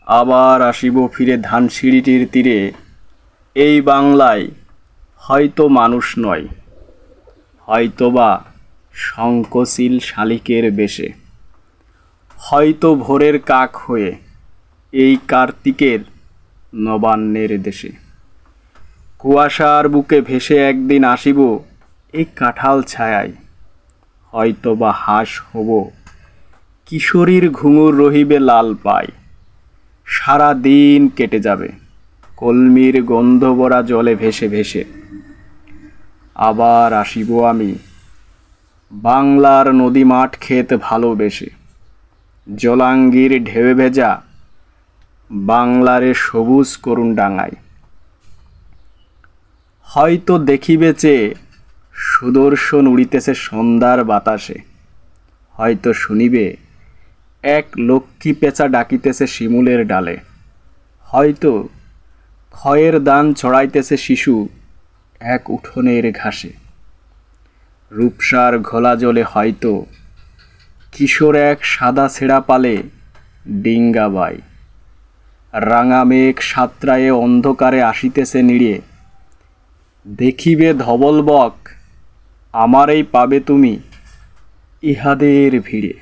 আবার আসিব ফিরে ধানসিঁড়িটির তীরে। এই বাংলায় হয়তো মানুষ নয়, হয়তোবা শঙ্খশীল শালিকের বেশে, হয়তো ভোরের কাক হয়ে এই কার্তিকের নবান্নের দেশে। কুয়াশার বুকে ভেসে একদিন আসিব এই কাঁঠাল ছায়ায়, হয়তোবা হাঁস হব, কিশোরীর ঘুঙুর রহিবে লাল পায়। সারা দিন কেটে যাবে কলমির গন্ধ ভরা জলে ভেসে ভেসে। আবার আসিব আমি বাংলার নদী মাঠ ক্ষেত ভালোবেসে, জলাঙ্গির ঢেউয়ে ভেজা বাংলারে সবুজ করুণ ডাঙায়। হয়তো দেখিবে চেয়ে সুদর্শন উড়িতেছে সন্ধ্যার বাতাসে, হয়তো শুনিবে এক লক্ষ্মী পেঁচা ডাকিতেছে শিমুলের ডালে, হয়তো খয়ের দান ছড়াইতেছে শিশু এক উঠোনের ঘাসে। রূপসার ঘোলা জলে হয়তো কিশোর এক সাদা ছেঁড়া পালে ডিঙ্গা বাই। রাঙা মেঘ সাতরায়ে অন্ধকারে আসিতেছে নিড়ে, দেখিবে ধবল বক আমারেই পাবে তুমি ইহাদের ভিড়ে।